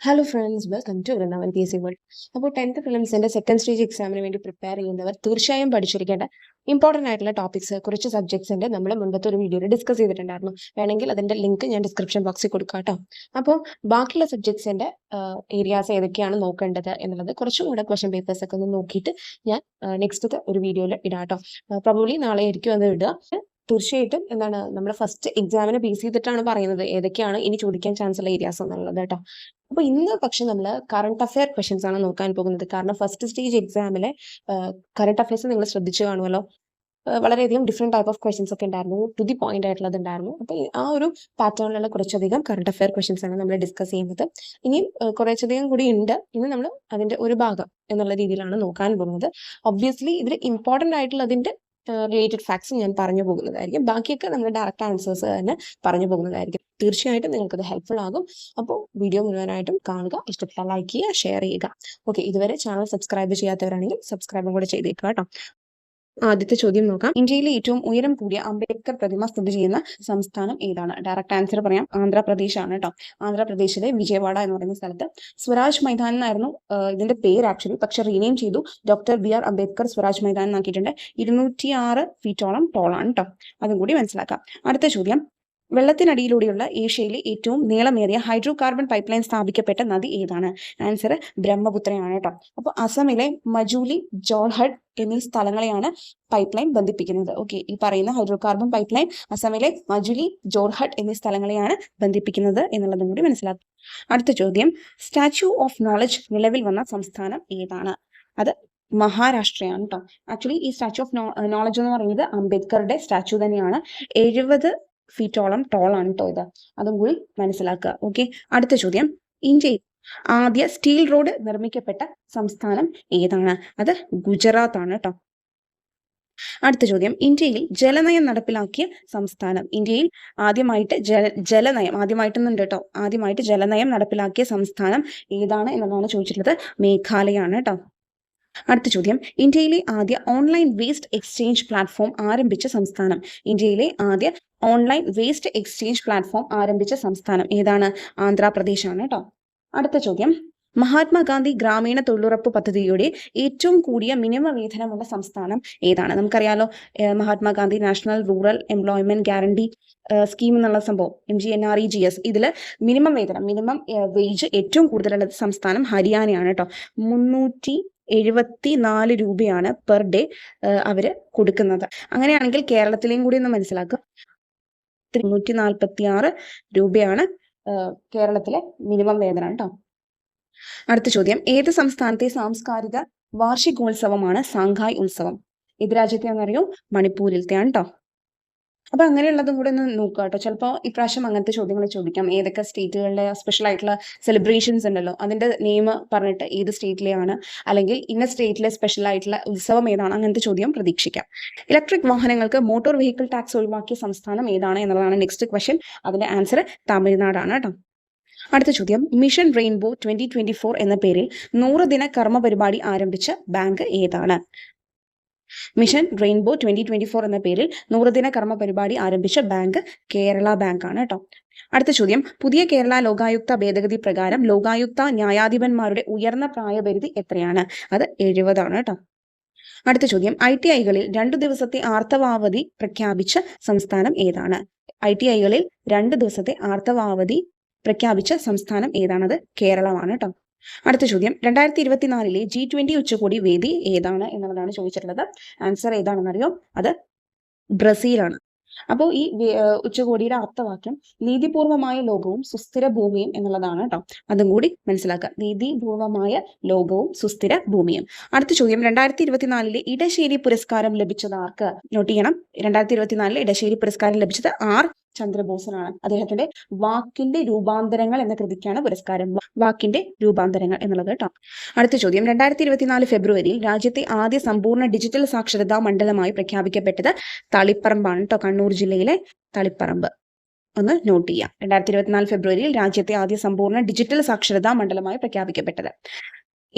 Hello friends, welcome to Vrindavan PSC world. അപ്പോൾ 10th പ്രിലിംസിൻ്റെ second stage എക്സാമിന് വേണ്ടി പ്രിപ്പയർ ചെയ്യുന്നവർ തീർച്ചയായും പഠിച്ചിരിക്കേണ്ട ഇമ്പോർട്ടൻ്റ് ആയിട്ടുള്ള ടോപ്പിക്സ്, കുറച്ച് സബ്ജക്ട്സിൻ്റെ നമ്മൾ മുൻപത്തെ ഒരു വീഡിയോയിൽ ഡിസ്കസ് ചെയ്തിട്ടുണ്ടായിരുന്നു. വേണമെങ്കിൽ അതിൻ്റെ ലിങ്ക് ഞാൻ ഡിസ്ക്രിപ്ഷൻ ബോക്സിൽ കൊടുക്കാം കേട്ടോ. അപ്പോൾ ബാക്കിയുള്ള സബ്ജക്ട്സിൻ്റെ ഏരിയാസ് ഏതൊക്കെയാണ് നോക്കേണ്ടത് എന്നുള്ളത് കുറച്ചും കൂടെ ക്വസ്റ്റ്യൻ പേപ്പേഴ്സ് ഒക്കെ ഒന്ന് നോക്കിയിട്ട് ഞാൻ നെക്സ്റ്റ് ഒരു വീഡിയോയിൽ ഇടാം കേട്ടോ. പ്രോബബ്ലി നാളെ ആയിരിക്കും അത് ഇടുക. തീർച്ചയായിട്ടും എന്താണ് നമ്മൾ ഫസ്റ്റ് എക്സാമിനെ ബേസ് ചെയ്തിട്ടാണ് പറയുന്നത് ഏതൊക്കെയാണ് ഇനി ചോദിക്കാൻ ചാൻസ് ഉള്ള ഏരിയാസ് എന്നുള്ളത് കേട്ടോ. അപ്പൊ ഇന്ന് പക്ഷെ നമ്മൾ കറണ്ട് അഫെയർ ക്വസ്റ്റ്യൻസ് ആണ് നോക്കാൻ പോകുന്നത്. കാരണം ഫസ്റ്റ് സ്റ്റേജ് എക്സാമിലെ കറണ്ട് അഫെയർസ് നിങ്ങൾ ശ്രദ്ധിച്ചു കാണുമല്ലോ. വളരെയധികം ഡിഫറെന്റ് ടൈപ്പ് ഓഫ് ക്വസ്റ്റ്യൻസ് ഒക്കെ ഉണ്ടായിരുന്നു, ടു ദി പോയിന്റ് ആയിട്ടുള്ളത് ഉണ്ടായിരുന്നു. അപ്പൊ ആ ഒരു പാറ്റേണിലുള്ള കുറച്ചധികം കറണ്ട് അഫെയർ ക്വസ്റ്റ്യൻസ് ആണ് നമ്മൾ ഡിസ്കസ് ചെയ്യുന്നത്. ഇനിയും കുറച്ചധികം കൂടി ഉണ്ട്. ഇനി നമ്മൾ അതിന്റെ ഒരു ഭാഗം എന്നുള്ള രീതിയിലാണ് നോക്കാൻ പോകുന്നത്. ഒബ്വിയസ്ലി ഇതിൽ ഇമ്പോർട്ടന്റ് ആയിട്ടുള്ളതിന്റെ റിലേറ്റഡ് ഫാക്ട്സ് ഞാൻ പറഞ്ഞു പോകുന്നതായിരിക്കും. ബാക്കിയൊക്കെ നമ്മൾ ഡയറക്റ്റ് ആൻസേഴ്സ് തന്നെ പറഞ്ഞു പോകുന്നതായിരിക്കും. തീർച്ചയായിട്ടും നിങ്ങൾക്കത് ഹെൽപ്ഫുൾ ആകും. അപ്പോൾ വീഡിയോ മുഴുവനായിട്ടും കാണുക, ഇഷ്ടപ്പെട്ടാൽ ലൈക്ക് ചെയ്യുക, ഷെയർ ചെയ്യുക. ഓക്കെ, ഇതുവരെ ചാനൽ സബ്സ്ക്രൈബ് ചെയ്യാത്തവരാണെങ്കിൽ സബ്സ്ക്രൈബും കൂടെ ചെയ്തേക്കുക കേട്ടോ. ആദ്യത്തെ ചോദ്യം നോക്കാം. ഇന്ത്യയിലെ ഏറ്റവും ഉയരം കൂടിയ അംബേദ്കർ പ്രതിമ സ്ഥിതി ചെയ്യുന്ന സംസ്ഥാനം ഏതാണ്? ഡയറക്റ്റ് ആൻസർ പറയാം, ആന്ധ്രാപ്രദേശ് ആണ് കേട്ടോ. ആന്ധ്രാപ്രദേശിലെ വിജയവാഡ എന്ന് പറയുന്ന സ്ഥലത്ത് സ്വരാജ് മൈതാൻ എന്നായിരുന്നു ഇതിന്റെ പേര് ആക്ച്വലി, പക്ഷെ റീനെയിം ചെയ്തു. ഡോക്ടർ BR അംബേദ്കർ സ്വരാജ് മൈതാൻ എന്നാക്കിയിട്ടുണ്ട്. 206 ഫീറ്റോളം ടോളാണ് കേട്ടോ. അതും കൂടി മനസ്സിലാക്കാം. അടുത്ത ചോദ്യം, വെള്ളത്തിനടിയിലൂടെയുള്ള ഏഷ്യയിലെ ഏറ്റവും നീളമേറിയ ഹൈഡ്രോ കാർബൺ പൈപ്പ് ലൈൻ സ്ഥാപിക്കപ്പെട്ട നദി ഏതാണ്? ആൻസർ ബ്രഹ്മപുത്രയാണ് കേട്ടോ. അപ്പോൾ അസമിലെ മജൂലി, ജോർഹട്ട് എന്നീ സ്ഥലങ്ങളെയാണ് പൈപ്പ് ലൈൻ ബന്ധിപ്പിക്കുന്നത്. ഓക്കെ, ഈ പറയുന്ന ഹൈഡ്രോ കാർബൺ പൈപ്പ് ലൈൻ അസമിലെ മജുലി, ജോർഹട്ട് എന്നീ സ്ഥലങ്ങളെയാണ് ബന്ധിപ്പിക്കുന്നത് എന്നുള്ളതും കൂടി മനസ്സിലാക്കും. അടുത്ത ചോദ്യം, സ്റ്റാച്യു ഓഫ് നോളജ് നിലവിൽ വന്ന സംസ്ഥാനം ഏതാണ്? അത് മഹാരാഷ്ട്രയാണ് കേട്ടോ. ആക്ച്വലി ഈ സ്റ്റാച്യു ഓഫ് നോളജ് എന്ന് പറയുന്നത് അംബേദ്കറുടെ സ്റ്റാച്യു തന്നെയാണ്. 70 ഫീറ്റോളം ടോളാണ് കേട്ടോ ഇത്. അതും കൂടി മനസ്സിലാക്കുക. ഓക്കെ, അടുത്ത ചോദ്യം, ഇന്ത്യയിൽ ആദ്യ സ്റ്റീൽ റോഡ് നിർമ്മിക്കപ്പെട്ട സംസ്ഥാനം ഏതാണ്? അത് ഗുജറാത്ത് ആണ് കേട്ടോ. അടുത്ത ചോദ്യം, ഇന്ത്യയിൽ ജലനയം നടപ്പിലാക്കിയ സംസ്ഥാനം. ഇന്ത്യയിൽ ആദ്യമായിട്ട് ജലനയം ആദ്യമായിട്ടൊന്നുണ്ട് കേട്ടോ. ആദ്യമായിട്ട് ജലനയം നടപ്പിലാക്കിയ സംസ്ഥാനം ഏതാണ് എന്നതാണ് ചോദിച്ചിട്ടുള്ളത്. മേഘാലയാണ് കേട്ടോ. അടുത്ത ചോദ്യം, ഇന്ത്യയിലെ ആദ്യ ഓൺലൈൻ വേസ്റ്റ് എക്സ്ചേഞ്ച് പ്ലാറ്റ്ഫോം ആരംഭിച്ച സംസ്ഥാനം. ഇന്ത്യയിലെ ആദ്യ ഓൺലൈൻ വേസ്റ്റ് എക്സ്ചേഞ്ച് പ്ലാറ്റ്ഫോം ആരംഭിച്ച സംസ്ഥാനം ഏതാണ്? ആന്ധ്രാപ്രദേശ് ആണ് കേട്ടോ. അടുത്ത ചോദ്യം, മഹാത്മാഗാന്ധി ഗ്രാമീണ തൊഴിലുറപ്പ് പദ്ധതിയുടെ ഏറ്റവും കൂടിയ മിനിമം വേതനമുള്ള സംസ്ഥാനം ഏതാണ്? നമുക്കറിയാലോ, Mahatma Gandhi national rural employment guarantee scheme എന്നുള്ള സംഭവം, MGNREGS, ഇതിൽ മിനിമം വേതനം, മിനിമം വേജ് ഏറ്റവും കൂടുതലുള്ള സംസ്ഥാനം ഹരിയാനയാണ് കേട്ടോ. 374 രൂപയാണ് പെർ ഡേ അവര് കൊടുക്കുന്നത്. അങ്ങനെയാണെങ്കിൽ കേരളത്തിലെയും കൂടി ഒന്ന് മനസ്സിലാക്കുക. 346 രൂപയാണ് കേരളത്തിലെ മിനിമം വേതനം കേട്ടോ. അടുത്ത ചോദ്യം, ഏത് സംസ്ഥാനത്തെ സാംസ്കാരിക വാർഷികോത്സവമാണ് സാങ്ഹായ് ഉത്സവം? ഏത് രാജ്യത്തെയാണെന്നറിയോ? മണിപ്പൂരിലത്തെയാണ് കേട്ടോ. അപ്പൊ അങ്ങനെയുള്ളതും കൂടെ ഒന്ന് നോക്കുക കേട്ടോ. ചിലപ്പോൾ ഇപ്രാവശ്യം അങ്ങനത്തെ ചോദ്യങ്ങൾ ചോദിക്കാം. ഏതൊക്കെ സ്റ്റേറ്റുകളിലെ സ്പെഷ്യൽ ആയിട്ടുള്ള സെലിബ്രേഷൻസ് ഉണ്ടല്ലോ, അതിന്റെ നെയിം പറഞ്ഞിട്ട് ഏത് സ്റ്റേറ്റിലെയാണ്, അല്ലെങ്കിൽ ഇന്ന സ്റ്റേറ്റിലെ സ്പെഷ്യൽ ആയിട്ടുള്ള ഉത്സവം ഏതാണ്, അങ്ങനത്തെ ചോദ്യം പ്രതീക്ഷിക്കാം. ഇലക്ട്രിക് വാഹനങ്ങൾക്ക് മോട്ടോർ വെഹിക്കിൾ ടാക്സ് ഒഴിവാക്കിയ സംസ്ഥാനം ഏതാണ് എന്നുള്ളതാണ് നെക്സ്റ്റ് ക്വസ്റ്റ്യൻ. അതിന്റെ ആൻസർ തമിഴ്നാടാണ് കേട്ടോ. അടുത്ത ചോദ്യം, മിഷൻ റെയിൻബോ 2024 എന്ന പേരിൽ 100 ദിന കർമ്മ പരിപാടി ആരംഭിച്ച ബാങ്ക് ഏതാണ്? മിഷൻ റെയിൻബോ 2024 എന്ന പേരിൽ 100 ദിന കർമ്മ പരിപാടി ആരംഭിച്ച ബാങ്ക് കേരള ബാങ്ക് ആണ് കേട്ടോ. അടുത്ത ചോദ്യം, പുതിയ കേരള ലോകായുക്ത ഭേദഗതി പ്രകാരം ലോകായുക്ത ന്യായാധിപന്മാരുടെ ഉയർന്ന പ്രായപരിധി എത്രയാണ്? അത് 70 ആണ് കേട്ടോ. അടുത്ത ചോദ്യം, ITIകളിൽ 2 ദിവസത്തെ ആർത്തവാവധി പ്രഖ്യാപിച്ച സംസ്ഥാനം ഏതാണ്? ITIകളിൽ 2 ദിവസത്തെ ആർത്തവാവധി പ്രഖ്യാപിച്ച സംസ്ഥാനം ഏതാണത്? കേരളമാണ് കേട്ടോ. അടുത്ത ചോദ്യം, 2024 G20 ഉച്ചകോടി വേദി ഏതാണ് എന്നുള്ളതാണ് ചോദിച്ചിട്ടുള്ളത്. ആൻസർ ഏതാണെന്നറിയോ? അത് ബ്രസീലാണ്. അപ്പോൾ ഈ ഉച്ചകോടിയുടെ അർത്ഥവാക്യം നീതിപൂർവമായ ലോകവും സുസ്ഥിര ഭൂമിയും എന്നുള്ളതാണ് കേട്ടോ. അതും കൂടി മനസ്സിലാക്കുക, നീതിപൂർവമായ ലോകവും സുസ്ഥിര ഭൂമിയും. അടുത്ത ചോദ്യം, 2024 ഇടശ്ശേരി പുരസ്കാരം ലഭിച്ചത് ആർക്ക്? നോട്ട് ചെയ്യണം, 2024 ഇടശ്ശേരി പുരസ്കാരം ലഭിച്ചത് R ചന്ദ്രബോസിനാണ്. അദ്ദേഹത്തിന്റെ വാക്കിന്റെ രൂപാന്തരങ്ങൾ എന്ന കൃതിക്കാണ് പുരസ്കാരം. വാക്കിന്റെ രൂപാന്തരങ്ങൾ എന്നുള്ളത് കേട്ടോ. അടുത്ത ചോദ്യം, 2024 ഫെബ്രുവരിയിൽ രാജ്യത്തെ ആദ്യ സമ്പൂർണ്ണ ഡിജിറ്റൽ സാക്ഷരതാ മണ്ഡലമായി പ്രഖ്യാപിക്കപ്പെട്ടത് തളിപ്പറമ്പാണ് കേട്ടോ. കണ്ണൂർ ജില്ലയിലെ തളിപ്പറമ്പ് ഒന്ന് നോട്ട് ചെയ്യാം. 2024 ഫെബ്രുവരിയിൽ രാജ്യത്തെ ആദ്യ സമ്പൂർണ്ണ ഡിജിറ്റൽ സാക്ഷരതാ മണ്ഡലമായി പ്രഖ്യാപിക്കപ്പെട്ടത്.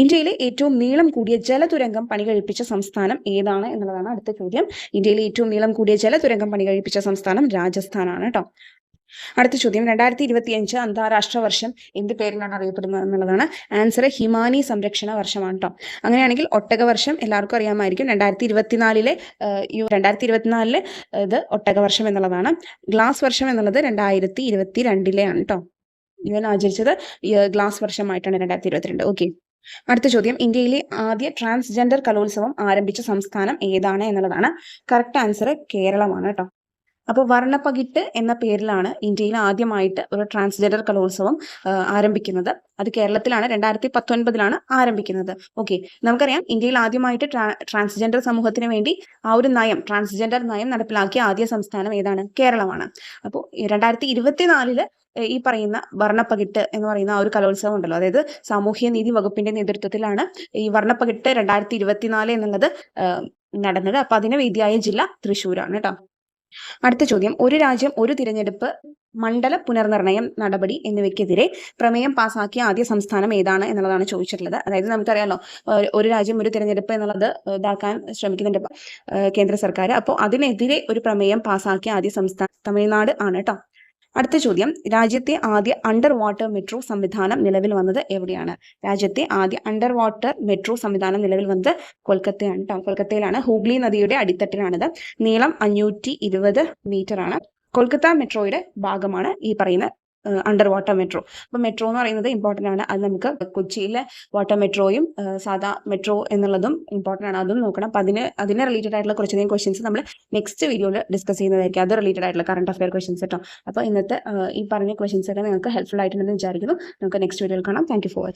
ഇന്ത്യയിലെ ഏറ്റവും നീളം കൂടിയ ജലതുരങ്കം പണികഴിപ്പിച്ച സംസ്ഥാനം ഏതാണ് എന്നുള്ളതാണ് അടുത്ത ചോദ്യം. ഇന്ത്യയിലെ ഏറ്റവും നീളം കൂടിയ ജലതുരങ്കം പണികഴിപ്പിച്ച സംസ്ഥാനം രാജസ്ഥാനാണ് കേട്ടോ. അടുത്ത ചോദ്യം 2025 അന്താരാഷ്ട്ര വർഷം എന്ത് പേരിലാണ് അറിയപ്പെടുന്നത് എന്നുള്ളതാണ്. ആൻസർ ഹിമാനി സംരക്ഷണ വർഷമാണ് കേട്ടോ. അങ്ങനെയാണെങ്കിൽ ഒട്ടക വർഷം എല്ലാവർക്കും അറിയാമായിരിക്കും. 2024 ഇത് ഒട്ടക വർഷം എന്നുള്ളതാണ്. ഗ്ലാസ് വർഷം എന്നുള്ളത് 2022 കേട്ടോ. ഇവൻ ആചരിച്ചത് ഗ്ലാസ് വർഷമായിട്ടാണ് 2022. ഓക്കെ. അടുത്ത ചോദ്യം, ഇന്ത്യയിലെ ആദ്യ ട്രാൻസ്ജെൻഡർ കലോത്സവം ആരംഭിച്ച സംസ്ഥാനം ഏതാണ് എന്നുള്ളതാണ്. കറക്റ്റ് ആൻസർ കേരളമാണ് കേട്ടോ. അപ്പോൾ വർണ്ണപ്പകിട്ട് എന്ന പേരിലാണ് ഇന്ത്യയിൽ ആദ്യമായിട്ട് ഒരു ട്രാൻസ്ജെൻഡർ കലോത്സവം ആരംഭിക്കുന്നത്. അത് കേരളത്തിലാണ് 2019 ആരംഭിക്കുന്നത്. ഓക്കെ. നമുക്കറിയാം ഇന്ത്യയിൽ ആദ്യമായിട്ട് ട്രാൻസ്ജെൻഡർ സമൂഹത്തിന് വേണ്ടി ആ ഒരു ട്രാൻസ്ജെൻഡർ നയം നടപ്പിലാക്കിയ ആദ്യ സംസ്ഥാനം ഏതാണ്? കേരളമാണ്. അപ്പോൾ 2024 ഈ പറയുന്ന വർണ്ണപ്പകിട്ട് എന്ന് പറയുന്ന ആ ഒരു കലോത്സവം ഉണ്ടല്ലോ, അതായത് സാമൂഹ്യ നീതി വകുപ്പിന്റെ നേതൃത്വത്തിലാണ് ഈ വർണ്ണപ്പകിട്ട് 2024 എന്നുള്ളത് നടന്നത്. അപ്പൊ അതിന് വേദിയായ ജില്ല തൃശ്ശൂരാണ് കേട്ടോ. അടുത്ത ചോദ്യം, ഒരു രാജ്യം ഒരു തിരഞ്ഞെടുപ്പ് മണ്ഡല പുനർനിർണയം നടപടി എന്നിവയ്ക്കെതിരെ പ്രമേയം പാസാക്കിയ ആദ്യ സംസ്ഥാനം ഏതാണ് എന്നുള്ളതാണ് ചോദിച്ചിട്ടുള്ളത്. അതായത് നമുക്കറിയാലോ, ഒരു രാജ്യം ഒരു തിരഞ്ഞെടുപ്പ് എന്നുള്ളത് ഇതാക്കാൻ ശ്രമിക്കുന്നുണ്ട് കേന്ദ്ര സർക്കാർ. അപ്പോൾ അതിനെതിരെ ഒരു പ്രമേയം പാസാക്കിയ ആദ്യ സംസ്ഥാനം തമിഴ്നാട് ആണ് കേട്ടോ. അടുത്ത ചോദ്യം, രാജ്യത്തെ ആദ്യ അണ്ടർ വാട്ടർ മെട്രോ സംവിധാനം നിലവിൽ വന്നത് എവിടെയാണ്? രാജ്യത്തെ ആദ്യ അണ്ടർ വാട്ടർ മെട്രോ സംവിധാനം നിലവിൽ വന്നത് കൊൽക്കത്തയാണ് കേട്ടോ. കൊൽക്കത്തയിലാണ്. ഹൂഗ്ലി നദിയുടെ അടിത്തട്ടിലാണിത്. നീളം 520 മീറ്റർ ആണ്. കൊൽക്കത്ത മെട്രോയുടെ ഭാഗമാണ് ഈ പറയുന്ന അണ്ടർ വാട്ടർ മെട്രോ. അപ്പോൾ മെട്രോ എന്ന് പറയുന്നത് ഇമ്പോർട്ടൻ്റ് ആണ്. അത് നമുക്ക് കൊച്ചിയിലെ വാട്ടർ മെട്രോയും സാധാ മെട്രോ എന്നുള്ളതും ഇമ്പോർട്ടൻ്റ് ആണ്. അതും നോക്കണം. അപ്പം അതിനെ റിലേറ്റഡ് ആയിട്ടുള്ള കുറച്ചധികം ക്വസ്റ്റ്യൻസ് നമ്മൾ നെക്സ്റ്റ് വീഡിയോയിൽ ഡിസ്കസ് ചെയ്യുന്നതായിരിക്കും. അത് റിലേറ്റഡ് ആയിട്ടുള്ള കറണ്ട് അഫെയർ ക്വസ്റ്റ്യൻസ് കേട്ടോ. അപ്പോൾ ഇന്നത്തെ ഈ പറഞ്ഞ ക്വസ്റ്റ്യൻസ് ഒക്കെ നിങ്ങൾക്ക് ഹെൽപ്ഫുൾ ആയിട്ടുണ്ടെന്ന് വിചാരിക്കുന്നു. നമുക്ക് നെക്സ്റ്റ് വീഡിയോയിൽ കാണാം. Thank you for watching.